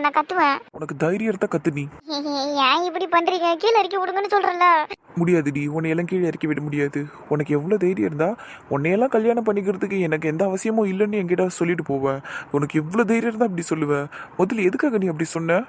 நான் கத்துவேன். உனக்கு தைரியம் இருந்தா கத்து நீ. ஏன் இப்படி பண்றீங்க? கீழே இறக்கி விடுங்கன்னு சொல்றேன்ல. முடியாதுடி, உன்னையெல்லாம் கீழே இறக்கி விட முடியாது. உனக்கு எவ்வளோ தைரியம் இருந்தா உன்னையெல்லாம் கல்யாணம் பண்ணிக்கிறதுக்கு எனக்கு எந்த அவசியமும் இல்லைன்னு என்கிட்ட சொல்லிட்டு போவேன். உனக்கு எவ்வளோ தைரியம் இருந்தா அப்படி சொல்லுவேன். முதல்ல எதுக்காக நீ அப்படி சொன்ன?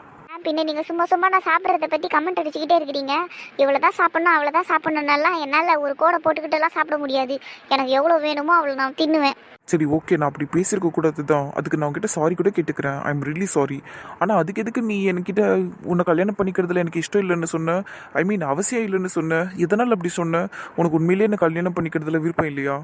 பின்ன நீங்க சும்மா சும்மா நான் சாப்பிட்றத பத்தி கமெண்ட் அடிச்சுக்கிட்டே இருக்கிறீங்க. இவ்வளவுதான் சாப்பிடணும் அவ்வளவுதான் சாப்பிடணும்னாலாம் என்னால ஒரு கோடை போட்டுக்கிட்டு எல்லாம் சாப்பிட முடியாது. எனக்கு எவ்வளவு வேணுமோ அவ்வளோ நான் தின்னுவேன். சரி ஓகே, நான் அப்படி பேசியிருக்க கூடாது தான். அதுக்கு நான் உங்ககிட்ட சாரி கூட கேட்டுக்கிறேன். I am really sorry. ஆனால் அதுக்கு எதுக்கு நீ என்கிட்ட உன்னை கல்யாணம் பண்ணிக்கிறதுல எனக்கு இஷ்டம் இல்லைன்னு சொன்ன? ஐ மீன் அவசியம் இல்லைன்னு சொன்ன. எதனால் அப்படி சொன்ன? உனக்கு உண்மையிலேயே என்ன கல்யாணம் பண்ணிக்கிறதுல விருப்பம் இல்லையா?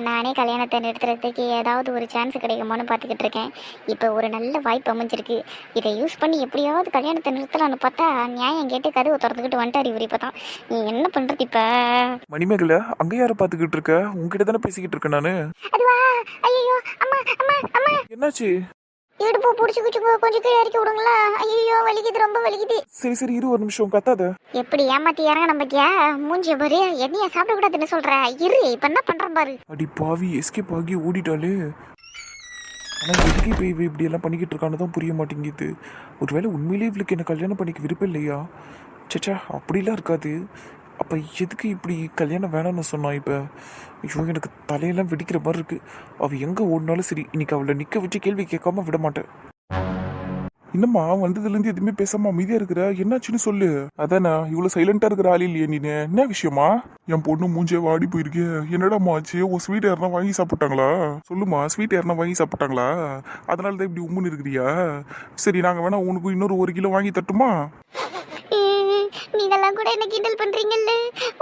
நானே கல்யாணத்தை நிறுத்துறதுக்கு ஏதாவது ஒரு சான்ஸ் கிடைக்குமான்னு பார்த்துக்கிட்டு இருக்கேன். இப்போ ஒரு நல்ல வாய்ப்பு அமைஞ்சிருக்கு. இதை யூஸ் பண்ணி எப்படியாவது கல்யாணத்தை நிறுத்தலான்னு பார்த்தா நியாயம் கேட்டு கதவை திறந்துக்கிட்டு வந்துட்டார் இவர். இப்போ தான் நீ என்ன பண்ணுறது இப்போ? மணிமேகலை, அங்கே யாரை பார்த்துக்கிட்டு இருக்க? உங்ககிட்ட தானே பேசிக்கிட்டு இருக்கேன் நான். அதுவா? ஐயோ அம்மா அம்மா அம்மா, என்னாச்சு? இடுப்பு பிடிச்சிக்குச்சுங்க, கொஞ்சம் கீழே இறக்கி விடுங்களா? ஐயோ வலிக்குது, ரொம்ப வலிக்குது. சரி சரி இரு, ஒரு நிமிஷம் கத்தாத. எப்படி ஏமாத்தி இறங்க பத்தியா? மூஞ்சிய பாரு, என்னைய சாப்பிட கூடாதுன்னு சொல்ற? இரு இப்ப என்ன பண்றேன் பாரு. அடி பாவி, எஸ்கேப் ஆகி ஓடிட்டாலே. ஆனால் எதுக்கு இப்போ இவ இப்படி எல்லாம் பண்ணிக்கிட்டு இருக்கான்னு தான் புரிய மாட்டேங்குது. ஒருவேளை உண்மையிலேயே இவளுக்கு என்ன கல்யாணம் பண்ணிக்க விருப்பம் இல்லையா? சச்சா, அப்படிலாம் இருக்காது. அப்போ எதுக்கு இப்படி கல்யாணம் வேணாம்னு சொன்னான் இப்போ? ஐயோ, எனக்கு தலையெல்லாம் வெடிக்கிற மாதிரி இருக்கு. அவள் எங்கே ஓடினாலும் சரி, இன்னைக்கு அவளை நிற்க வச்சு கேள்வி கேட்காம விட மாட்டேன். என்னம்மா வந்ததுலேருந்து எதுவுமே பேசாம அமைதியா இருக்கிற? என்னாச்சுன்னு சொல்லு. அதானே இவ்வளோ சைலண்டா இருக்கிற ஆள் இல்லையே நீ? என்ன விஷயமா? என் பொண்ணு மூஞ்சே வாடி போயிருக்கே. என்னடாமா ஆச்சு? உன் ஸ்வீட் யாருனா வாங்கி சாப்பிட்டாங்களா? சொல்லுமா, ஸ்வீட் யாருனா வாங்கி சாப்பிட்டாங்களா? அதனால தான் இப்படி உம்முன்னு இருக்கிறியா? சரி, நாங்கள் வேணா உனக்கு இன்னொரு 1 கிலோ வாங்கி தட்டுமா? நீங்கெல்லாம் கூட என்ன கிண்டல் பண்றீங்கல்ல.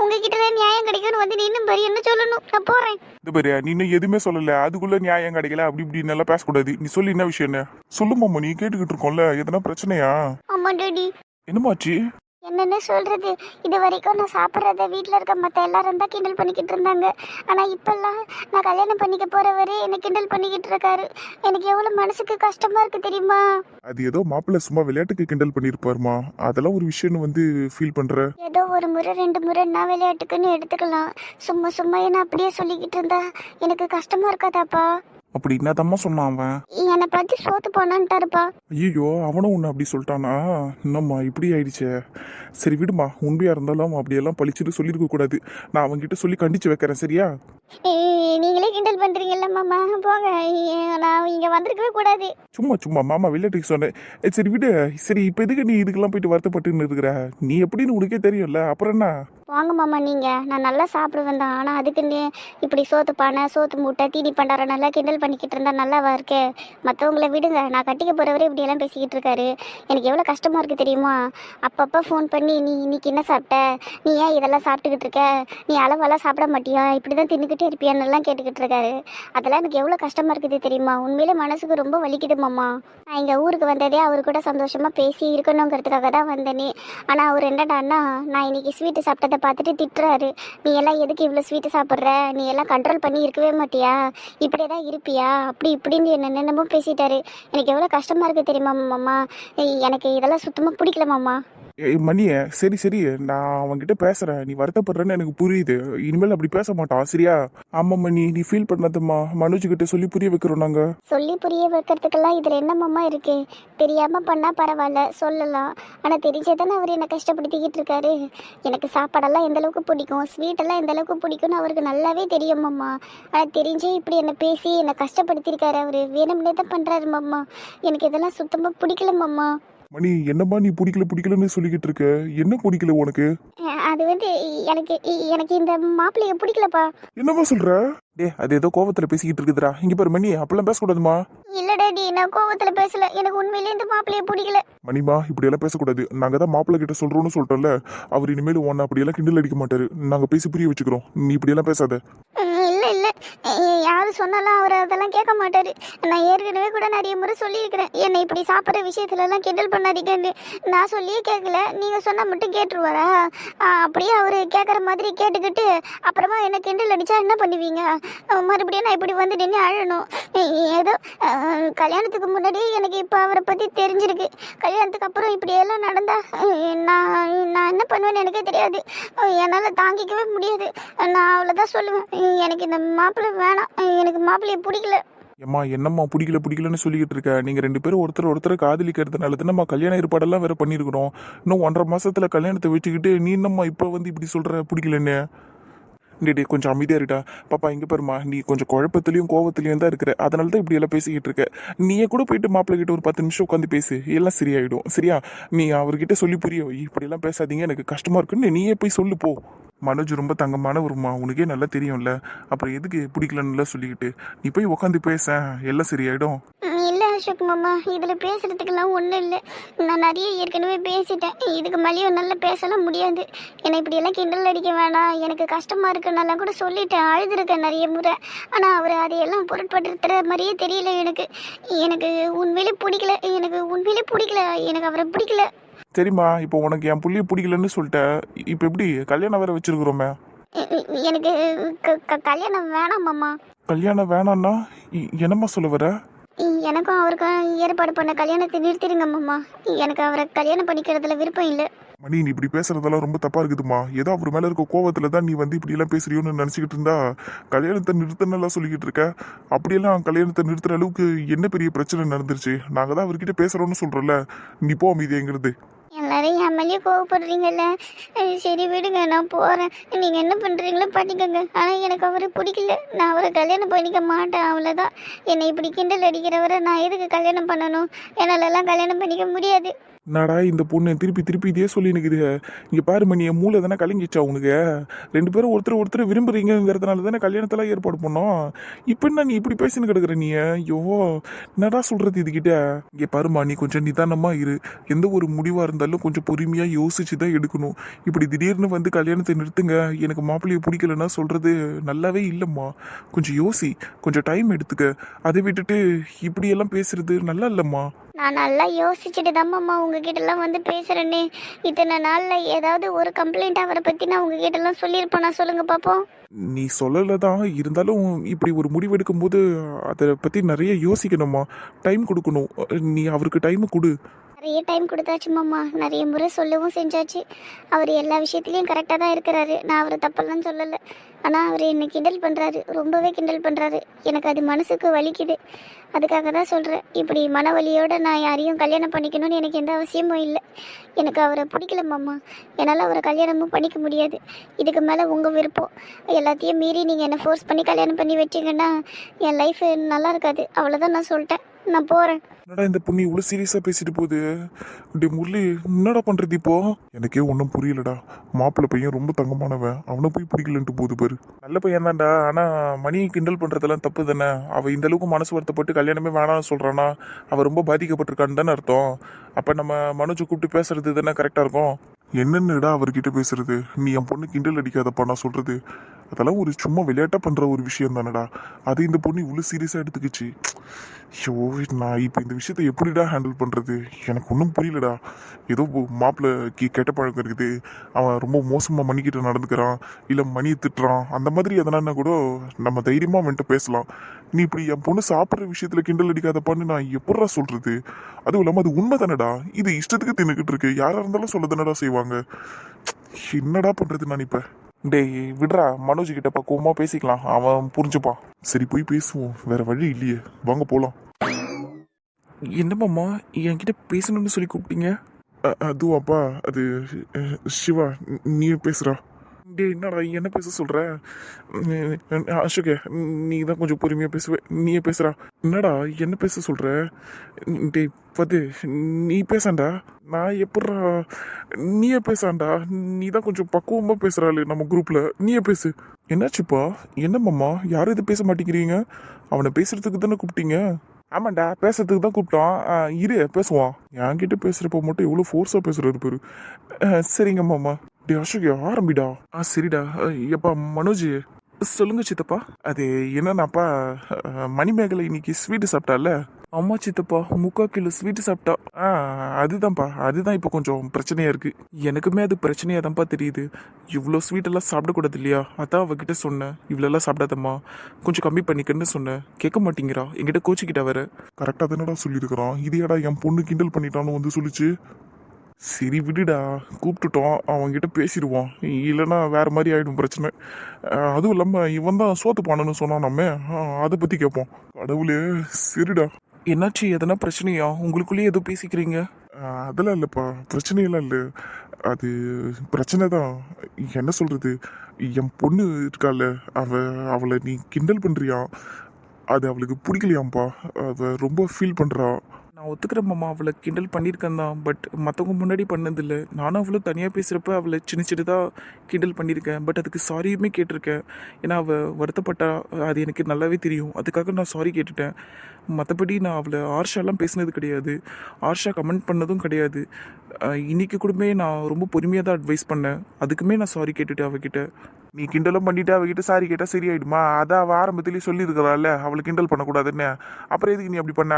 உங்ககிட்ட நியாயம் கிடைக்கும்னு வந்து நீ இன்னும் பெரிய என்ன சொல்லணும். நான் போறேன். இந்த பாரு, நீ இன்னும் எதுவுமே சொல்லல. அதுக்குள்ள நியாயம் கிடைக்கல அப்படி இப்படி நல்லா பேசக்கூடாது. நீ சொல்லி என்ன விஷயம்? என்ன சொல்லுமாம்மா, நீ கேட்டுக்கிட்டு இருக்கோம்ல. எதனா பிரச்சனையா? ஆமா டாடி. என்னமாச்சு? என்னென்ன சொல்றது, இது வரைக்கும் நான் சாப்பிட்றத வீட்டில் இருக்க மற்ற எல்லாரும் தான் கிண்டல் பண்ணிக்கிட்டு இருந்தாங்க. ஆனால் இப்பெல்லாம் நான் கல்யாணம் பண்ணிக்க போறவரே என்னை கிண்டல் பண்ணிக்கிட்டு இருக்காரு. எனக்கு எவ்வளோ மனசுக்கு கஷ்டமா இருக்கு தெரியுமா? அது ஏதோ மாப்பிள்ளை சும்மா விளையாட்டுக்கு கிண்டல் பண்ணியிருப்பாருமா. அதெல்லாம் ஒரு விஷயம்னு வந்து ஃபீல் பண்ற. ஏதோ ஒரு முறை 2 முறை நான் விளையாட்டுக்குன்னு எடுத்துக்கலாம். சும்மா சும்மா என்ன அப்படியே சொல்லிக்கிட்டு இருந்தா எனக்கு கஷ்டமா இருக்காதாப்பா? அப்படி என்னதம்மா சொன்னான் அவன்? என்னை பத்தி சோத்து போனான்ட்டாருப்பா. ஐயோ, அவனும் உன்னை அப்படி சொல்லிட்டானா? என்னம்மா இப்படி ஆயிடுச்சே. சரி விடுமா, உண்மையா இருந்தாலும் அவன் அப்படியெல்லாம் பழிச்சுட்டு சொல்லியிருக்க கூடாது. நான் அவன்கிட்ட சொல்லி கண்டிச்சு வைக்கிறேன், சரியா? நீங்களே கிண்டல் பண்றீங்கல்ல மாமா, போங்க. நான் இங்க வந்திருக்கவே கூடாது. சும்மா சும்மா மாமா விளையாட்டுக்கு சொன்னேன். சரி விடு. சரி, இப்போ எதுக்கு நீ இதுக்கெல்லாம் போயிட்டு வருத்தப்பட்டுன்னு இருக்கிற? நீ எப்படின்னு உனக்கே தெரியும்ல, அப்புறம் என்ன? வாங்க மாமா, நீங்க நான் நல்லா சாப்பிடுவேன் தான். ஆனால் அதுக்கு இப்படி சோத்து பானை, சோத்து மூட்டை, தீனி பண்டார நல்லா கிண்டல் பண்ணிக்கிட்டு இருந்தா நல்லாவா இருக்கு? மற்றவங்கள விடுங்க. நான் கட்டிக்க போறவரே இப்படி எல்லாம் பேசிக்கிட்டு இருக்காரு. எனக்கு எவ்வளோ கஷ்டமா இருக்கு தெரியுமா? அப்பப்போ ஃபோன் பண்ணி நீ இன்னைக்கு என்ன சாப்பிட்ட, நீ ஏன் இதெல்லாம் சாப்பிட்டுக்கிட்டு இருக்க, நீ அளவெல்லாம் சாப்பிட மாட்டியா, இப்படி தான் தின்னுக்கிட்டே இருப்பியான்னெல்லாம் கேட்டுக்கிட்டு இருக்காரு. அதெல்லாம் எனக்கு எவ்வளோ கஷ்டமா இருக்குது தெரியுமா? உண்மையிலே மனசுக்கு ரொம்ப வலிக்குது மாமா. நான் இங்கே ஊருக்கு வந்ததே அவர் கூட சந்தோஷமா பேசி இருக்கணுங்கிறதுக்காக தான் வந்தேனே. ஆனால் அவர் என்னடான்னா, நான் இன்னைக்கு ஸ்வீட்டு சாப்பிட்டதை பார்த்துட்டு திட்டுறாரு. நீ எல்லாம் எதுக்கு இவ்வளோ ஸ்வீட்டு சாப்பிட்ற, நீ எல்லாம் கண்ட்ரோல் பண்ணி இருக்கவே மாட்டியா, இப்படியே தான் இருப்பியா, அப்படி இப்படின்னு என்னென்னமோ பேசிட்டாரு. எனக்கு எவ்வளோ கஷ்டமா இருக்கு தெரியுமா மாமா? எனக்கு இதெல்லாம் சுத்தமாக பிடிக்கல மாமா. மணியே, சரி சரி, நான் அவன்கிட்ட பேசுறேன். நீ வருத்தப்படுறேன்னு எனக்கு புரியுது. இனிமேல் அப்படி பேச மாட்டான், சரியா? ஆமா மணி, நீ ஃபீல் பண்ணாதம்மா. மனோஜ் கிட்ட சொல்லி புரிய வைக்கிறோம் நாங்க. சொல்லி புரிய வைக்கிறதுக்கெல்லாம் இதில் என்ன மாமா இருக்கு? தெரியாமல் பண்ணால் பரவாயில்ல, சொல்லலாம். ஆனால் தெரிஞ்சதானே அவர் என்னை கஷ்டப்படுத்திக்கிட்டு இருக்காரு. எனக்கு சாப்பாடெல்லாம் எந்த அளவுக்கு பிடிக்கும், ஸ்வீட்டெல்லாம் எந்த அளவுக்கு பிடிக்கும்னு அவருக்கு நல்லாவே தெரியும் மாமா. ஆனால் தெரிஞ்சே இப்படி என்னை பேசி என்னை கஷ்டப்படுத்தியிருக்காரு. அவர் வேணும்னே தான் பண்ணுறாரு மாமா. எனக்கு இதெல்லாம் சுத்தமாக பிடிக்கல மாமா. மணி, என்னம்மா நீ பிடிக்கலன்னு சொல்லிக்கிட்டு இருக்க? என்ன பிடிக்கல உனக்கு? அது வந்து எனக்கு எனக்கு இந்த மாப்பிள்ளைய பிடிக்கலப்பா. என்னம்மா சொல்ற? அது ஏதோ கோவத்துல பேசிக்கிட்டு இருக்குதுடா. இங்க பாரு மணி, அப்பெல்லாம் பேசக்கூடாதுமா. இல்ல டாடி, நான் கோவத்துல பேசல. எனக்கு உண்மையிலேயே இந்த மாப்பிள்ளைய பிடிக்கல. மணிமா, இப்படி எல்லாம் பேசக்கூடாது. நாங்க தான் மாப்பிள்ளை கிட்ட சொல்றோம்னு சொல்லிட்டோம்ல. அவர் இனிமேல் ஒன்னு அப்படியெல்லாம் கிண்டல் அடிக்க மாட்டாரு. நாங்க பேசி புரிய வச்சுக்கிறோம். நீ இப்படி எல்லாம் பேசாத. இல்ல இல்ல, யாரு சொன்னாலும் அவர் அதெல்லாம் கேட்க மாட்டாரு. நான் ஏற்கனவே கூட நிறைய முறை சொல்லியிருக்கிறேன், என்னை இப்படி சாப்பிட்ற விஷயத்துல எல்லாம் கிண்டல் பண்ணாதீங்கன்னு. நான் சொல்லியே கேட்கல, நீங்க சொன்னா மட்டும் கேட்டுருவாரா? அப்படியே அவரு கேட்குற மாதிரி கேட்டுக்கிட்டு அப்புறமா என்ன கிண்டல் அடிச்சா என்ன பண்ணுவீங்க? மறுபடியும் நான் இப்படி வந்து நின்று அழணும். ஏதோ கல்யாணத்துக்கு முன்னாடி எனக்கு இப்போ அவரை பற்றி தெரிஞ்சிருக்கு. கல்யாணத்துக்கு அப்புறம் இப்படியெல்லாம் நடந்தா நான் என்ன பண்ணுவேன்னு எனக்கே தெரியாது. என்னால் தாங்கிக்கவே முடியாது. நான் அவ்வளோதான் சொல்லுவேன். எனக்கு இந்த மாப்பிள்ளை வேணாம், எனக்கு மாப்பிள்ளையை பிடிக்கல. ஏம்மா என்னம்மா பிடிக்கலன்னு சொல்லிக்கிட்டு இருக்க? நீங்கள் ரெண்டு பேரும் ஒருத்தர் காதலிக்கிறதுனால தானம்மா கல்யாண ஏற்பாடெல்லாம் வேற பண்ணியிருக்கிறோம். இன்னும் 1.5 மாசத்துல கல்யாணத்தை வச்சுக்கிட்டு நீ என்னம்மா இப்போ வந்து இப்படி சொல்கிற பிடிக்கலன்னு? டேய் கொஞ்சம் அமைதியா இருடா. பாப்பா இங்க பாருமா, நீ கொஞ்சம் குழப்பத்திலையும் கோவத்திலையும் தான் இருக்கிற. அதனால தான் இப்படி எல்லாம் பேசிக்கிட்டு இருக்க. நீயே கூட போயிட்டு மாப்பிள்ளை கிட்ட ஒரு 10 நிமிஷம் உட்காந்து பேசு, எல்லாம் சரியாயிடும். சரியா? நீ அவர்கிட்ட சொல்லி புரிய வை, இப்படி எல்லாம் பேசாதீங்க, எனக்கு கஷ்டமா இருக்குன்னு நீயே போய் சொல்லு போ. மனோஜ் ரொம்ப தங்கமானவருமா, உனக்கே நல்லா தெரியும்ல. அப்புறம் எதுக்கு பிடிக்கலன்னு சொல்லிக்கிட்டு நீ போய் உட்காந்து பேச, எல்லாம் சரியாயிடும். இல்லை அசோக் மாமா, இதில் பேசுகிறதுக்கெல்லாம் ஒன்றும் இல்லை. நான் நிறைய ஏற்கனவே பேசிட்டேன். இதுக்கு மேலேயும் நல்லா பேசலாம் முடியாது. என்னை இப்படியெல்லாம் கிண்டல் அடிக்க வேணாம், எனக்கு கஷ்டமாக இருக்குன்னெல்லாம் கூட சொல்லிட்டேன், அழுதுருக்கேன் நிறைய முறை. ஆனால் அவர் அதையெல்லாம் பொருட்படுத்துகிற மாதிரியே தெரியல எனக்கு. எனக்கு உண்மையிலே பிடிக்கல, எனக்கு அவரை பிடிக்கல. சரிம்மா, இப்போ உனக்கு என் புள்ளிய பிடிக்கலன்னு சொல்லிட்டேன். இப்போ எப்படி கல்யாணம் வேற வச்சிருக்கிறோமே? எனக்கு கல்யாணம் வேணாம் மாமா. கல்யாணம் வேணான்னா என்னம்மா சொல்ல வர? எனக்கும் அவருக்கும் ஏற்பாடு பண்ண கல்யாணத்தை நிறுத்திடுங்க மாமா. எனக்கு அவரை கல்யாணம் பண்ணிக்கிறதுல விருப்பம் இல்லை. மணி, நீ இப்படி பேசுறதெல்லாம் ரொம்ப தப்பா இருக்குதுமா. ஏதோ அவர் மேல இருக்க கோவத்துல தான் நீ வந்து இப்படி எல்லாம் பேசுறியோன்னு நினைச்சுக்கிட்டு இருந்தா கல்யாணத்தை நிறுத்தனெல்லாம் சொல்லிக்கிட்டு இருக்க. அப்படியெல்லாம் கல்யாணத்தை நிறுத்துற அளவுக்கு என்ன பெரிய பிரச்சனை நடந்துருச்சு? நாங்க தான் அவர்கிட்ட பேசுறோம்னு சொல்றோம்ல. நீ போ அமைதிங்கிறது. எல்லாரும் என் மேலேயே கோவப்படுறீங்கல்ல. சரி விடுங்க, நான் போகிறேன். நீங்கள் என்ன பண்ணுறீங்களோ பண்ணிக்கோங்க. ஆனால் எனக்கு அவரை பிடிக்கல. நான் அவரை கல்யாணம் பண்ணிக்க மாட்டேன், அவ்வளோதான். என்னை இப்படி கிண்டல் அடிக்கிறவரை நான் எதுக்கு கல்யாணம் பண்ணணும்? என்னாலெல்லாம் கல்யாணம் பண்ணிக்க முடியாது. நாடா இந்த பொண்ணு திருப்பி இதே சொல்லி நிற்குது. இங்கே பாரு மணி, என் மூளை தானே கலங்கிச்சா உனக்கு? ரெண்டு பேரும் ஒருத்தர் விரும்புறீங்கிறதுனால தானே கல்யாணத்தெல்லாம் ஏற்பாடு பண்ணோம். இப்போ என்ன நீ இப்படி பேசின்னு கிடக்குற? நீ ஐயோ என்னடா சொல்கிறது இதுகிட்ட? இங்கே பாருமா, நீ கொஞ்சம் நிதானமாக இரு. எந்த ஒரு முடிவாக இருந்தாலும் கொஞ்சம் பொறுமையாக யோசிச்சு தான் எடுக்கணும். இப்படி திடீர்னு வந்து கல்யாணத்தை நிறுத்துங்க, எனக்கு மாப்பிள்ளையை பிடிக்கலன்னா சொல்கிறது நல்லாவே இல்லைம்மா. கொஞ்சம் யோசி, கொஞ்சம் டைம் எடுத்துக்க. அதை விட்டுட்டு இப்படியெல்லாம் பேசுறது நல்லா இல்லைம்மா. நான் நல்லா யோசிச்சுட்டு தான் மாமா உங்ககிட்டலாம் வந்து பேசுகிறேன்னே. இத்தனை நாளில் ஏதாவது ஒரு கம்ப்ளைண்ட் அவரை பற்றி நான் உங்ககிட்டலாம் சொல்லியிருப்பேனா? சொல்லுங்கள் பார்ப்போம். நீ சொல்லலை தான், இருந்தாலும் இப்படி ஒரு முடிவெடுக்கும் போது அதை பற்றி நிறைய யோசிக்கணுமா, டைம் கொடுக்கணும். நீ அவருக்கு டைம் கொடு. நிறைய டைம் கொடுத்தாச்சு மாமா, நிறைய முறை சொல்லவும் செஞ்சாச்சு. அவர் எல்லா விஷயத்துலையும் கரெக்டாக தான் இருக்கிறாரு. நான் அவரை தப்பெல்லாம் சொல்லலை. ஆனால் அவர் என்னை கிண்டல் பண்ணுறாரு, ரொம்பவே கிண்டல் பண்ணுறாரு. எனக்கு அது மனசுக்கு வலிக்குது. அதுக்காக தான் சொல்கிறேன். இப்படி மன வலியோடு நான் யாரையும் கல்யாணம் பண்ணிக்கணும்னு எனக்கு எந்த அவசியமும் இல்லை. எனக்கு அவரை பிடிக்கல மாமா. என்னால் அவரை கல்யாணமும் பண்ணிக்க முடியாது. இதுக்கு மேலே உங்கள் விருப்பம். எல்லாத்தையும் மீறி நீங்கள் என்னை ஃபோர்ஸ் பண்ணி கல்யாணம் பண்ணி வச்சிங்கன்னா என் லைஃப் நல்லா இருக்காது. அவ்வளோதான் நான் சொல்லிட்டேன். நான் போகிறேன். என்னடா இந்த பொண்ணு இவ்வளோ சீரியஸாக பேசிட்டு போகுது? டே முரளி, என்னடா பண்ணுறது இப்போ? எனக்கே ஒன்றும் புரியலடா. மாப்பிள்ளை பையன் ரொம்ப தங்கமானவன், அவனை போய் பிடிக்கலன்ட்டு போகுது பாரு. நல்ல பையன் தான்டா, ஆனால் மணி கிண்டல் பண்ணுறதெல்லாம் தப்பு தானே. அவள் இந்த அளவுக்கு மனசு வருத்தப்பட்டு கல்யாணமே வேணாம்னு சொல்கிறானா, அவள் ரொம்ப பாதிக்கப்பட்டிருக்கான்னு தானே அர்த்தம். அப்போ நம்ம மனோஜை கூப்பிட்டு பேசுறது தானே கரெக்டாக இருக்கும். என்னன்னுடா அவர்கிட்ட பேசுறது? நீ என் பொண்ணு கிண்டல் அடிக்காதப்பா நான் சொல்கிறது. அதெல்லாம் ஒரு சும்மா விளையாட்டாக பண்ணுற ஒரு விஷயம் தானடா. அது இந்த பொண்ணு இவ்வளோ சீரியஸாக எடுத்துக்கிச்சு. ஐயோ, நான் இப்போ இந்த விஷயத்தை எப்படிடா ஹேண்டில் பண்ணுறது? எனக்கு ஒன்றும் புரியலடா. ஏதோ மாப்பிள்ளைக்கு கெட்ட பழக்கம் இருக்குது, அவன் ரொம்ப மோசமாக மணிக்கிட்ட நடந்துக்கிறான், இல்லை மணியை திட்டுறான், அந்த மாதிரி எதனா கூட நம்ம தைரியமாக அவன்கிட்ட பேசலாம். நீ இப்படி என் பொண்ணு சாப்பிட்ற விஷயத்தில் கிண்டல் அடிக்காதப்பான்னு நான் எப்படா சொல்கிறது? அதுவும் இல்லாமல் அது உண்மை தானடா. இது இஷ்டத்துக்கு தின்னுக்கிட்டு இருக்கு, யாராக இருந்தாலும் சொல்ல தானடா செய்வாங்க. என்னடா பண்ணுறது நான் இப்போ? டேய் விடுறா, மனோஜ் கிட்ட பக்குவமாக பேசிக்கலாம், அவன் புரிஞ்சுப்பான். சரி போய் பேசுவோம், வேற வழி இல்லையே, வாங்க போகலாம். என்னம்மாம்மா என்கிட்ட பேசணும்னு சொல்லி கூப்பிட்டீங்க? அதுவாப்பா, அது சிவா, நீ பேசுகிறா. டே என்னடா என்ன பேச சொல்கிற? அசோகே, நீ தான் கொஞ்சம் பொறுமையாக பேசுவேன், நீயே பேசுகிறா. என்னடா என்ன பேச சொல்கிற? டே பது, நீ பேசாண்டா. நான் எப்பட்றா? நீயே பேசாண்டா. நீ தான் கொஞ்சம் பக்குவமாக பேசுகிறாள் நம்ம குரூப்பில், நீயே பேசு. என்னாச்சுப்பா? என்னம்மாம்மா யாரும் இது பேச மாட்டேங்கிறீங்க? அவனை பேசுகிறதுக்கு தானே கூப்பிட்டீங்க? ஆமாண்டா, பேசுறதுக்கு தான் கூப்பிட்டான். இரு பேசுவான். என்கிட்ட பேசுகிறப்ப மட்டும் எவ்வளோ ஃபோர்ஸாக பேசுகிறாரு பேரு. சரிங்க மாமா. டே அசோக் ஆரம்பிடா. சரிடா. எப்பா மனோஜ் சொல்லுங்க சித்தப்பா. அது என்னன்னாப்பா, மணிமேகலை இன்னைக்கு ஸ்வீட்டு சாப்பிட்டால. அம்மா சித்தப்பா 3/4 கிலோ ஸ்வீட்டு சாப்பிட்டா. அதுதான்ப்பா, அதுதான் இப்போ கொஞ்சம் பிரச்சனையாக இருக்குது. எனக்குமே அது பிரச்சனையாக தான்ப்பா தெரியுது. இவ்வளோ ஸ்வீட்டெல்லாம் சாப்பிடக்கூடாது இல்லையா? அதான் அவகிட்ட சொன்னேன், இவ்வளோலாம் சாப்பிடாதம்மா, கொஞ்சம் கம்மி பண்ணிக்கன்னு சொன்னேன். கேட்க மாட்டேங்கிறா, என்கிட்ட கோச்சிக்கிட்டா வேற. கரெக்டாக தானடா சொல்லியிருக்கிறான். இதையாடா என் பொண்ணு கிண்டல் பண்ணிட்டான்னு வந்து சொல்லிச்சு. சரி விடுடா, கூப்பிட்டுட்டோம், அவன்கிட்ட பேசிடுவோம். இல்லைன்னா வேற மாதிரி ஆயிடும் பிரச்சனை. அதுவும் இல்லாமல் இவன் தான் சோத்து பானன்னு சொன்னான் நம்ம. அதை பற்றி கேட்போம். கடவுளே, சரிடா. என்னாச்சு, எதனா பிரச்சனையா? உங்களுக்குள்ளேயே ஏதோ பேசிக்கிறீங்க? அதெல்லாம் இல்லைப்பா, பிரச்சனையெல்லாம் இல்லை. அது பிரச்சனை தான். என்ன சொல்றது, என் பொண்ணு இருக்கால, அவளை நீ கிண்டல் பண்றியா? அது அவளுக்கு பிடிக்கலையாம்ப்பா. அவ ரொம்ப ஃபீல் பண்றா. நான் ஒத்துக்கிறேன் மாமா, அவளை கிண்டல் பண்ணியிருக்கேன் தான். பட் மற்றவங்க முன்னாடி பண்ணதில்லை. நானும் அவளும் தனியாக பேசுகிறப்ப அவளை சின்ன சின்னதாக கிண்டல் பண்ணியிருக்கேன். பட் அதுக்கு சாரியுமே கேட்டிருக்கேன். ஏன்னா அவள் வருத்தப்பட்டா, அது எனக்கு நல்லாவே தெரியும். அதுக்காக நான் சாரி கேட்டுட்டேன். மற்றபடி நான் அவளை ஆர்ஷாலாம் பேசினது கிடையாது. ஆர்ஷா கமெண்ட் பண்ணதும் கிடையாது. இன்னைக்கு கூடமே நான் ரொம்ப பொறுமையாக தான் அட்வைஸ் பண்ணேன். அதுக்குமே நான் சாரி கேட்டுட்டேன் அவகிட்ட. நீ கிண்டலும் பண்ணிட்டு அவகிட்ட சாரி கேட்டால் சரியாயிடுமா? அதான் அவள் ஆரம்பத்திலேயே சொல்லியிருக்கிறாள்ல அவளை கிண்டல் பண்ணக்கூடாதுன்னு. அப்புறம் எதுக்கு நீ அப்படி பண்ண?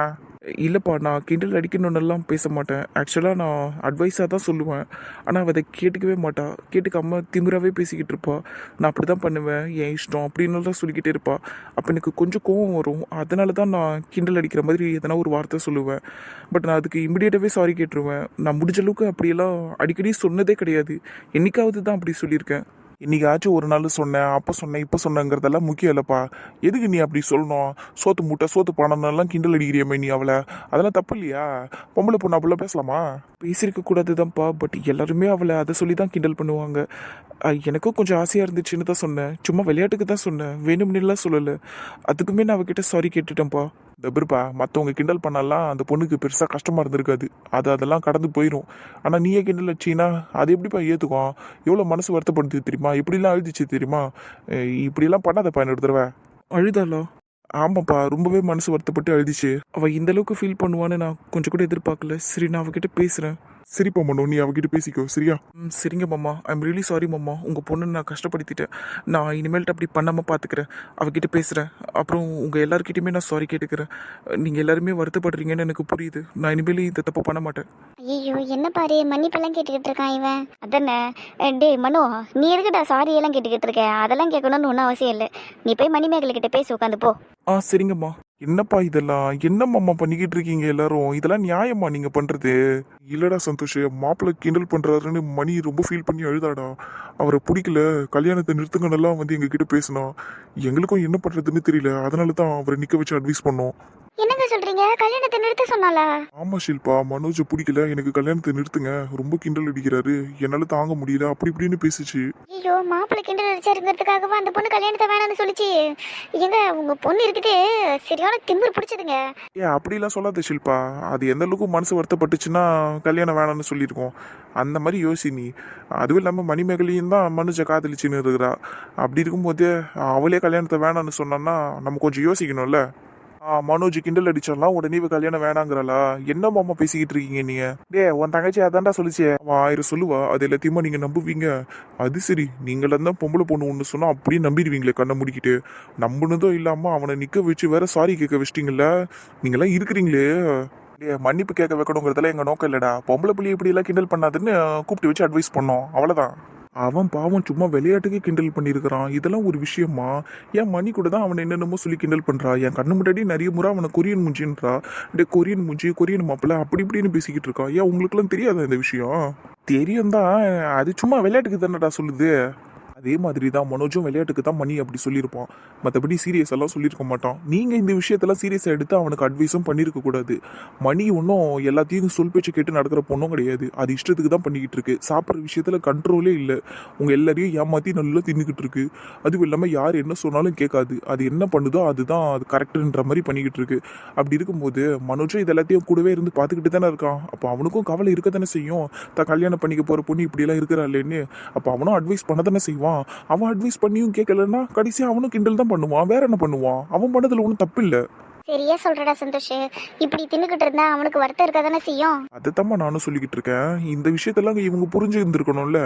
இல்லைப்பா, நான் கிண்டல் அடிக்கணுன்னெல்லாம் பேச மாட்டேன். ஆக்சுவலாக நான் அட்வைஸாக தான் சொல்லுவேன். ஆனால் அவள் அதை கேட்டுக்கவே மாட்டா. கேட்டுக்காம திமிராகவே பேசிக்கிட்டு இருப்பா. நான் அப்படி தான் பண்ணுவேன், என் இஷ்டம் அப்படின்னு தான் சொல்லிக்கிட்டே இருப்பா. அப்போ எனக்கு கொஞ்சம் கோவம் வரும். அதனால தான் நான் கிண்டல் அடிக்கிற மாதிரி எதனா ஒரு வார்த்தை சொல்லுவேன். பட் நான் அதுக்கு இமிடியேட்டாகவே சாரி கேட்டுருவேன். நான் முடிஞ்ச அளவுக்கு அப்படியெல்லாம் அடிக்கடி சொன்னதே கிடையாது. என்னைக்காவது தான் அப்படி சொல்லியிருக்கேன். இன்னைக்காச்சும் ஒரு நாள் சொன்னேன், அப்போ சொன்னேன், இப்போ சொன்னேங்கிறதெல்லாம் முக்கியம் இல்லைப்பா. எதுக்கு நீ அப்படி சொல்லணும்? சோத்து மூட்டை சோத்து பணம்லாம் கிண்டல் அடிக்கிறியம்மே நீ அவளை. அதெல்லாம் தப்பு இல்லையா? பொம்பளை பொண்ணு அப்படிலாம் பேசலாமா? பேசியிருக்க கூடாது தான்ப்பா. பட் எல்லாருமே அவளை அதை சொல்லி தான் கிண்டல் பண்ணுவாங்க. எனக்கும் கொஞ்சம் ஆசையாக இருந்துச்சுன்னு தான் சொன்னேன். சும்மா விளையாட்டுக்கு தான் சொன்னேன், வேணும்னுலாம் சொல்லலை. அதுக்குமே நான் அவகிட்ட சாரி கேட்டுட்டேன்ப்பா. தபுருப்பா, மற்றவங்க கிண்டல் பண்ணலாம் அந்த பொண்ணுக்கு பெருசாக கஷ்டமாக இருந்திருக்காது. அதெல்லாம் கடந்து போயிடும். ஆனால் நீயே கிண்டல் அடிச்சின்னா அது எப்படிப்பா ஏற்றுக்கும்? எவ்வளோ மனசு வருத்தப்படுது தெரியுமா? இப்படிலாம் அழுதுச்சு தெரியுமா? இப்படிலாம் பண்ணாதப்பா இன்னொரு தடவை. அழுதாளா? ஆமாப்பா, ரொம்பவே மனசு வருத்தப்பட்டு அழுதிச்சு. அவள் இந்த அளவுக்கு ஃபீல் பண்ணுவான்னு நான் கொஞ்சம் கூட எதிர்பார்க்கல. சரி, நான் அவகிட்ட பேசுகிறேன். சரிப்பா மனோ, நீ அவகிட்ட பேசிக்கோ, சரியா? சரிங்க மாமா. ஐம் ரியலி சாரி மாமா. உங்கள் பொண்ணு நான் கஷ்டப்படுத்திட்டேன். நான் இனிமேல்ட்டு அப்படி பண்ணாமல் பார்த்துக்கிறேன். அவகிட்ட பேசுகிறேன். அப்புறம் உங்கள் எல்லாருக்கிட்டையுமே நான் சாரி கேட்டுக்கிறேன். நீங்கள் எல்லாருமே வருத்தப்படுறீங்கன்னு எனக்கு புரியுது. நான் இனிமேல் இந்த தப்பு பண்ண மாட்டேன். ஐயோ, என்ன பாரு மன்னிப்பெல்லாம் கேட்டுக்கிட்டு இருக்கான் இவன். அதானே. டேய் மனோ, நீ எதுக்கிட்ட சாரி எல்லாம் கேட்டுக்கிட்டு இருக்க? அதெல்லாம் கேட்கணும்னு ஒன்றும் அவசியம் இல்லை. நீ போய் மணிமேகலை கிட்ட பேசி உட்காந்து போ. சரிங்கம்மா. என்னப்பா இதெல்லாம், என்னம்மா பண்ணிக்கிட்டு இருக்கீங்க எல்லாரும்? இதெல்லாம் நியாயமா நீங்க பண்றது? இல்லடா சந்தோஷ், மாப்பிள்ளை கிண்டல் பண்றாருன்னு மணி ரொம்ப ஃபீல் பண்ணி அழுதாடா. அவரை பிடிக்கல, கல்யாணத்தை நிறுத்துங்கன்னெல்லாம் வந்து எங்க கிட்ட பேசினா. எங்களுக்கும் என்ன பண்றதுன்னு தெரியல. அதனால தான் அவரை நிக்க வச்சு அட்வைஸ் பண்ணோம். என்னங்க சொல்றீங்க? கல்யாணத்தை நிறுத்த சொன்னாலா? ஆமா ஷில்பா, மனோஜ் பிடிக்கல, எனக்கு கல்யாணத்தை நிறுத்துங்க, ரொம்ப கிண்டல் அடிக்கிறாரு, என்னால தாங்க முடியல, அப்படி இப்படின்னு பேசிச்சு. ஐயோ, மாப்பிள்ளை கிண்டல் அடிச்சாருங்கிறதுக்காகவா அந்த பொண்ணு கல்யாணத்தை வேணாம்னு சொல்லிச்சு? எங்க உங்க பொண்ணு இருக்குது சரியான திமிரு பிடிச்சதுங்க. அப்படிலாம் சொல்லாத ஷில்பா. அது எந்த அளவுக்கு மனசு வருத்தப்பட்டுச்சுன்னா கல்யாணம் வேணாம்னு சொல்லியிருக்கோம். அந்த மாதிரி யோசி நீ. அதுவும் இல்லாமல் மணிமேகலையும் தான் மனுஜ காதலிச்சுன்னு இருக்கிறா. அப்படி இருக்கும்போது அவளே கல்யாணத்தை வேணாம்னு சொன்னான்னா நம்ம கொஞ்சம் யோசிக்கணும்ல. மனோஜ் கிண்டல் அடிச்சிடலாம், உடனே இவ கல்யாணம் வேணாங்கிறாளா? என்ன மாமா பேசிக்கிட்டு இருக்கீங்க நீங்க? உன் தங்கச்சி அதான்டா சொல்லிச்சே. அவன் 1000 சொல்லுவா, அது எல்லாத்தையுமா நீங்க நம்புவீங்க? அது சரி, நீங்களா தான் பொம்பளை பொண்ணு ஒன்று சொன்னா அப்படியே நம்பிடுவீங்களே கண்ணை முடிக்கிட்டு. நம்புனதும் இல்லாம அவனை நிக்க வச்சு வேற சாரி கேட்க வச்சிட்டீங்கல்ல. நீங்களாம் இருக்கிறீங்களே. மன்னிப்பு கேட்க வைக்கணுங்கிறதுல எங்க நோக்கம் இல்லடா. பொம்பளை புள்ளி இப்படி எல்லாம் கிண்டல் பண்ணாதுன்னு கூப்பிட்டு வச்சு அட்வைஸ் பண்ணோம், அவ்வளவுதான். அவன் பாவம் சும்மா விளையாட்டுக்கு கிண்டல் பண்ணியிருக்கிறான். இதெல்லாம் ஒரு விஷயமா? என் மணி கூட தான் அவனை என்னென்னமோ சொல்லி கிண்டல் பண்றா. என் கண்ணு முன்னாடி நிறைய முறை அவனை கொரியன் முஞ்சின்றா. கொரியன் முஞ்சி, கொரியன் மாப்பிள்ள அப்படி இப்படின்னு பேசிக்கிட்டு இருக்கா. ஏன் உங்களுக்குலாம் தெரியாதா இந்த விஷயம்? தெரியும் தான், அது சும்மா விளையாட்டுக்கு தானடா சொல்லுது. அதே மாதிரி தான் மனோஜும் விளையாட்டுக்கு தான் மணி அப்படி சொல்லியிருப்பான். மற்றபடி சீரியஸ் எல்லாம் சொல்லியிருக்க மாட்டான். நீங்கள் இந்த விஷயத்தெல்லாம் சீரியஸாக எடுத்து அவனுக்கு அட்வைஸும் பண்ணியிருக்க கூடாது. மணி ஒன்றும் எல்லாத்தையும் சொல் பேச்சு கேட்டு நடக்கிற பொண்ணும் கிடையாது. அது இஷ்டத்துக்கு தான் பண்ணிக்கிட்டு இருக்கு. சாப்பிட்ற விஷயத்தில் கண்ட்ரோலே இல்லை. உங்கள் எல்லாரையும் ஏமாற்றி நல்லா தின்னுக்கிட்டு இருக்கு. அதுவும் இல்லாமல் யார் என்ன சொன்னாலும் கேட்காது. அது என்ன பண்ணுதோ அதுதான் அது கரெக்டுன்ற மாதிரி பண்ணிக்கிட்டு இருக்கு. அப்படி இருக்கும்போது மனோஜும் இது எல்லாத்தையும் கூடவே இருந்து பார்த்துக்கிட்டு தானே இருக்கான். அப்போ அவனுக்கும் கவலை இருக்க தானே செய்யும். தான் கல்யாணம் பண்ணிக்க போகிற பொண்ணு இப்படியெல்லாம் இருக்கிறாள்லேன்னு. அப்போ அவனும் அட்வைஸ் பண்ண தானே செய்வான். அவன் அட்வைஸ் பண்ணியும் கேட்கலன்னா கடைசியா அவனும் கிண்டல் தான் பண்ணுவான். வேற என்ன பண்ணுவான்? அவன் பண்ணதுல ஒன்றும் தப்பு இல்லை. சரியா சொல்றடா சந்தோஷ். இப்படி தின்னுக்கிட்டு இருந்தா அவனுக்கு வருத்தம் இருக்க தானே செய்யும். அதைத்தாம்மா நானும் சொல்லிக்கிட்டு இருக்கேன். இந்த விஷயத்தெல்லாம் இவங்க புரிஞ்சு இருந்திருக்கணும்ல.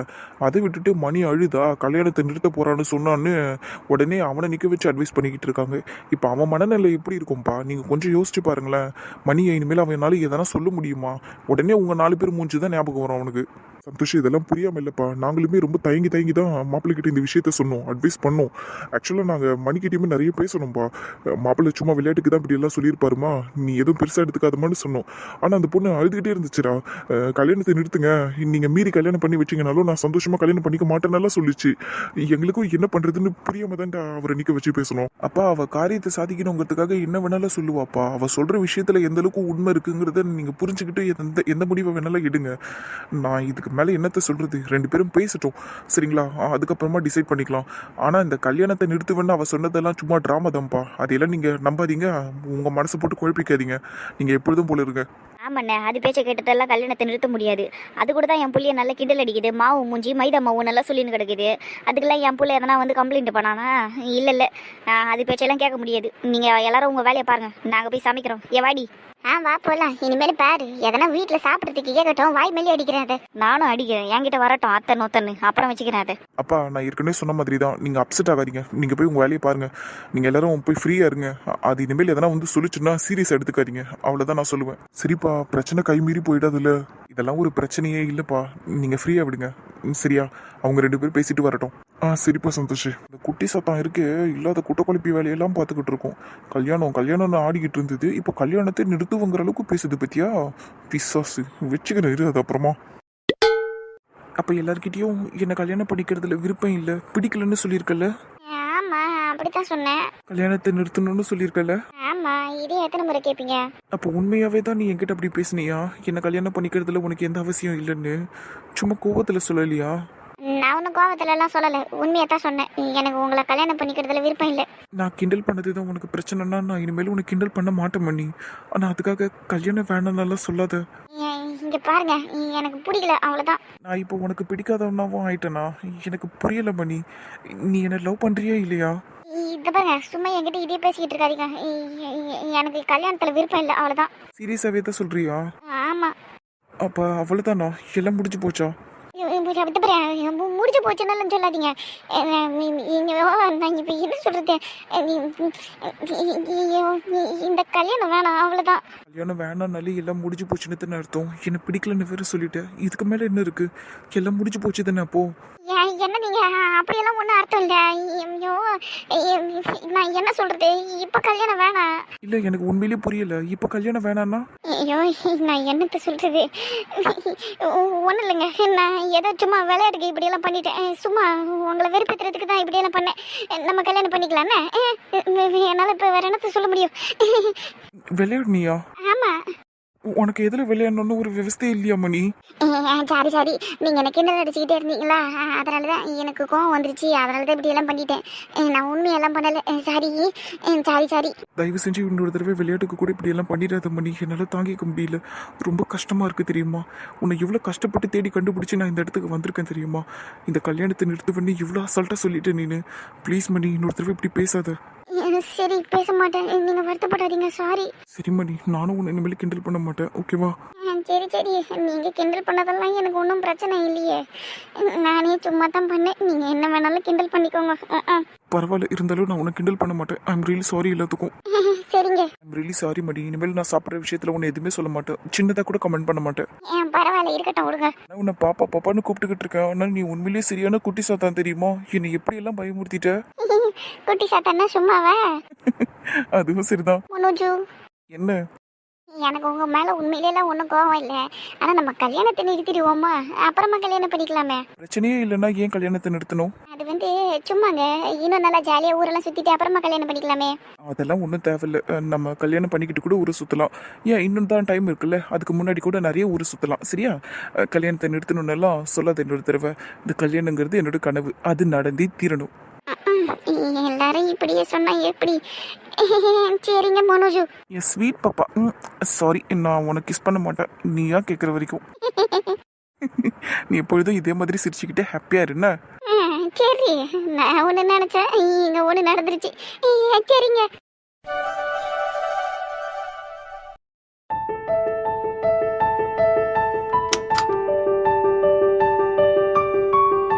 அதை விட்டுட்டு மணி அழுதா கல்யாணத்தை நிறுத்த போறான்னு சொன்னான்னு உடனே அவனை நிக்க வச்சு அட்வைஸ் பண்ணிக்கிட்டு இருக்காங்க. இப்போ அவன் மனநிலை எப்படி இருக்கும்பா? நீங்க கொஞ்சம் யோசிச்சு பாருங்களேன். மணியை இனிமேல் அவனால எதனா சொல்ல முடியுமா? உடனே உங்க 4 பேர் மூஞ்சி தான் ஞாபகம் வரும் அவனுக்கு. சந்தோஷ், இதெல்லாம் புரியாம இல்லப்பா. நாங்களுமே ரொம்ப தயங்கி தான் மாப்பிள்ளைகிட்ட இந்த விஷயத்த சொன்னோம், அட்வைஸ் பண்ணோம். ஆக்சுவலாக நாங்கள் மணிக்கிட்டையுமே நிறைய பேசணும்ப்பா. மாப்பிள்ளை சும்மா விளையாட்டுக்கு தான் இப்படியெல்லாம் சொல்லியிருப்பாருமா, நீ எதுவும் பெருசாக எடுத்துக்காதமான்னு சொன்னோம். ஆனால் அந்த பொண்ணு அழுதுகிட்டே இருந்துச்சுடா. கல்யாணத்தை நிறுத்துங்க, நீங்கள் மீறி கல்யாணம் பண்ணி வச்சிங்கனாலும் நான் சந்தோஷமாக கல்யாணம் பண்ணிக்க மாட்டேன்னெல்லாம் சொல்லிச்சு. எங்களுக்கும் என்ன பண்ணுறதுன்னு புரியாம தான்டா அவரை நிற்க வச்சு பேசணும். அப்பா அவள் காரியத்தை சாதிக்கணுங்கிறதுக்காக என்ன வேணாலும் சொல்லுவாப்பா. அவள் சொல்கிற விஷயத்தில் எந்த அளவுக்கு உண்மை இருக்குங்கிறத நீங்கள் புரிஞ்சுக்கிட்டு எந்த முடிவை வேணாலும் எடுங்க. நான் இதுக்கு மேலே என்னத்தை சொல்கிறது, 2 பேரும் பேசட்டும் சரிங்களா, அதுக்கப்புறமா டிசைட் பண்ணிக்கலாம். ஆனால் இந்த கல்யாணத்தை நிறுத்துவேன்னு அவள் சொன்னதெல்லாம் சும்மா ட்ராமா தான்ப்பா. அதையெல்லாம் நீங்கள் நம்பாதீங்க, உங்கள் மனசை போட்டு குழப்பிக்காதீங்க. நீங்கள் எப்பொழுதும் போல இருங்க. ஆமாண்ணே, அது பேச்சை கேட்டுட்டெல்லாம் கல்யாணத்தை நிறுத்த முடியாது. அது கூட தான் என் புள்ளைய நல்லா கிண்டல் அடிக்குது. மாவு மூஞ்சி மைதா மாவு நல்லா சொல்லின்னு கிடக்குது. அதுக்கெல்லாம் என் புள்ள எதனா வந்து கம்ப்ளைண்ட் பண்ணானா? இல்லை அது பேச்செல்லாம் கேட்க முடியாது. நீங்கள் எல்லாரும் உங்கள் வேலையை பாருங்கள், நாங்கள் போய் சமைக்கிறோம். வாடி. வா போகலாம். இனிமேல் பாரு, எதனா வீட்டில் சாப்பிட்றதுக்கு கேட்கட்டும், வாய் மேலே அடிக்கிறேன். அதை நானும் அடிக்கிறேன், என்கிட்ட வரட்டும் அத்தை நோத்தன்னு, அப்புறம் வச்சுக்கிறேன் அதை. அப்பா நான் ஏற்கனவே சொன்ன மாதிரி தான், நீங்கள் அப்செட் ஆகாதீங்க. நீங்கள் போய் உங்கள் வேலையை பாருங்கள். நீங்கள் எல்லாரும் போய் ஃப்ரீயாக இருங்க. அது இனிமேல் எதனா வந்து சொல்லிச்சுன்னா சீரியஸ் எடுத்துக்காதீங்க, அவ்வளோதான் நான் சொல்லுவேன். சரிப்பா, பிரச்சனை கைமீறி போயிடாதுல்ல. இதெல்லாம் ஒரு பிரச்சனையே இல்லைப்பா, நீங்கள் ஃப்ரீயாக விடுங்க சரியா. அவங்க 2 பேரும் பேசிட்டு வரட்டும். சரிப்பா சந்தோஷ். இந்த குட்டி சத்தம் இருக்கே, இல்லாத குட்டக்குழப்பி வேலையெல்லாம் பார்த்துக்கிட்டு இருக்கோம். கல்யாணம்னு ஆடிக்கிட்டு இருந்தது, இப்போ கல்யாணத்தை நிறுத்துவங்கிற அளவுக்கு பேசுது பத்தியா. பிசாசு வச்சுக்கிறேன் இரு, அது அப்புறமா. அப்போ எல்லார்கிட்டையும் என்னை கல்யாணம் பண்ணிக்கிறதுல விருப்பம் இல்லை, பிடிக்கலன்னு சொல்லியிருக்கல. ஆமாம், அப்படித்தான் சொன்னேன். கல்யாணத்தை நிறுத்தணும்னு சொல்லியிருக்கல. ஆமாம், இதே எத்தனை முறை கேட்பீங்க? அப்போ உண்மையாகவே தான் நீ என்கிட்ட அப்படி பேசுனியா? என்னை கல்யாணம் பண்ணிக்கிறதுல உனக்கு எந்த அவசியம் இல்லைன்னு சும்மா கோவத்தில் சொல்லலையா? நான் ஒன்றும் கோவத்துலலாம் சொல்லலை, உண்மையை தான் சொன்னேன். எனக்கு உங்களை கல்யாணம் பண்ணிக்கிறதுல விருப்பம் இல்லை. நான் கிண்டல் பண்ணது தான் உனக்கு பிரச்சனைனா, நான் இனிமேல் உனக்கு கிண்டல் பண்ண மாட்டேன் மணி. ஆனால் அதுக்காக கல்யாணம் வேணாம்னாலாம் சொல்லாத. இங்கே பாருங்க, எனக்கு பிடிக்கல, அவ்வளோதான். நான் இப்போ உனக்கு பிடிக்காதவனாவும் ஆயிட்டேனா? எனக்கு புரியல மணி. நீ என்ன லவ் பண்ணுறியா இல்லையா? இதை பாருங்க, சும்மா என்கிட்ட இதே பேசிக்கிட்டு இருக்காதீங்க. எனக்கு கல்யாணத்தில் விருப்பம் இல்லை, அவ்வளோதான். சீரியஸாகவே தான் சொல்கிறியா? ஆமாம். அப்போ அவ்வளோதானா? எல்லாம் முடிஞ்சு போச்சா? முடிச்சு போச்சுன்னாலும் சொல்லாதீங்க. நான் இப்போ என்ன சொல்றது, இந்த கல்யாணம் வேணாம், அவ்வளோதான். கல்யாணம் வேணாம்னாலே எல்லாம் முடிஞ்சு போச்சுன்னு தானே அர்த்தம். என்ன பிடிக்கலன்னு வேற சொல்லிட்டேன். இதுக்கு மேலே என்ன இருக்கு? எல்லாம் முடிஞ்சு போச்சு தானே அப்போ. என்ன நீங்க அப்படியெல்லாம் ஒன்றும் அர்த்தம் இல்லை. ஐயோ, நான் என்ன சொல்றது, இப்போ கல்யாணம் வேணாம். இல்லை எனக்கு உண்மையிலேயே புரியல. இப்போ கல்யாணம் வேணான்னா? ஐயோ, நான் என்னத்த சொல்றது, ஒன்றும் இல்லைங்க. நான் ஏதோ சும்மா விளையாட்டுக்கு இப்படியெல்லாம் பண்ணிட்டேன். சும்மா உங்களை வெறுப்பேற்றுறதுக்கு தான் இப்படியெல்லாம் பண்ணேன். நம்ம கல்யாணம் பண்ணிக்கலான்னு என்னால் இப்போ வேற என்னத்த சொல்ல முடியும். விளையாடுனியா? ஆமாம். உனக்கு எதில் விளையாடணும்னு ஒரு விவசாயம் இல்லையா மணி? சாரி, நீங்கள் எனக்கு கிண்டல் அடிச்சுக்கிட்டே இருந்தீங்களா, அதனால தான் எனக்கு கோவம் வந்துருச்சு. அதனால தான் இப்படி எல்லாம் பண்ணிட்டேன். நான் உண்மையெல்லாம் பண்ணலை. சாரி. தயவு செஞ்சு இன்னொரு தடவை விளையாட்டுக்கு கூட இப்படி எல்லாம் பண்ணிடாத மணி. என்னால் தாங்கிக்க முடியல, ரொம்ப கஷ்டமாக இருக்குது தெரியுமா. உன்னை இவ்வளோ கஷ்டப்பட்டு தேடி கண்டுபிடிச்சி நான் இந்த இடத்துக்கு வந்திருக்கேன் தெரியுமா. இந்த கல்யாணத்தை நிறுத்து பண்ணி இவ்வளோ அசால்ட்டாக சொல்லிட்டேன் நீನು. ப்ளீஸ் மணி, இன்னொரு தடவை இப்படி பேசாத. சரி, பேச மாட்டேன். நீங்கள் வருத்தப்படாதீங்க. சாரி. சரி மணி, நானும் உன்னை இனிமேல் கிண்டல் பண்ண மாட்டேன், ஓகேவா? சரி, நீங்கள் கிண்டல் பண்ணதெல்லாம் எனக்கு ஒன்றும் பிரச்சனை இல்லையே. நானே சும்மா தான் பண்ணேன். நீங்கள் என்ன வேணாலும் கிண்டல் பண்ணிக்கோங்க. பரவாயில்ல, இருந்தாலும் நான் உன்னை கிண்டல் பண்ண மாட்டேன். ஐ எம் ரியலி சாரி எல்லாத்துக்கும். சரிங்க. ஐ எம் ரியலி சாரி மணி. இனிமேல் நான் சாப்பிட்ற விஷயத்தில் உன்னை எதுவுமே சொல்ல மாட்டேன், சின்னதாக கூட கமெண்ட் பண்ண மாட்டேன். பரவாயில்ல, இருக்கட்டும், விடுங்க. நான் உன்னை பாப்பான்னு கூப்பிட்டுக்கிட்டு இருக்கேன். ஆனால் நீ உண்மையிலேயே சரியான குட்டி சாத்தான் தெரியுமா. என்னை எப்படியெல்லாம் பயமுறுத்திட்ட. குட்டி சாத்தானா சும்மாவா? அதுவும் சரிதான். மனோஜு, என்ன? எனக்கு உங்கள் மேலே உண்மையிலேலாம் ஒன்றும் கோவம் இல்லை. ஆனால் நம்ம கல்யாணத்தை நிறுத்திடுவோமா, அப்புறமா கல்யாணம் பண்ணிக்கலாமே. பிரச்சனையே இல்லைன்னா ஏன் கல்யாணத்தை நிறுத்தணும்? அது சும்மாங்க, இன்னும் நல்லா ஜாலியாக ஊரெல்லாம் சுற்றிட்டு அப்புறமா கல்யாணம் பண்ணிக்கலாமே. அதெல்லாம் ஒன்றும் தேவையில்லை. நம்ம கல்யாணம் பண்ணிக்கிட்டு கூட ஊரை சுற்றலாம். ஏன் இன்னும் தான் டைம் இருக்குல்ல, அதுக்கு முன்னாடி கூட நிறைய ஊர் சுற்றலாம் சரியா. கல்யாணத்தை நிறுத்தணுன்னெல்லாம் சொல்லாத இன்னொரு தடவை. இந்த கல்யாணங்கிறது என்னோட கனவு, அது நடந்தே தீரணும். எல்லாரும் இப்படியே சொன்னா எப்படி? சரிங்க மனோஜு. என் ஸ்வீட் பாப்பா. சாரி, நான் உனக்கு கிஸ் பண்ண மாட்டேன், நீயா கேட்குற வரைக்கும். நீ எப்பொழுதும் இதே மாதிரி சிரிச்சுக்கிட்டே ஹாப்பியா இருன்னா. சரி, நான் ஒன்று நினச்சேன், இங்கே ஒன்று நடந்துருச்சு. சரிங்க.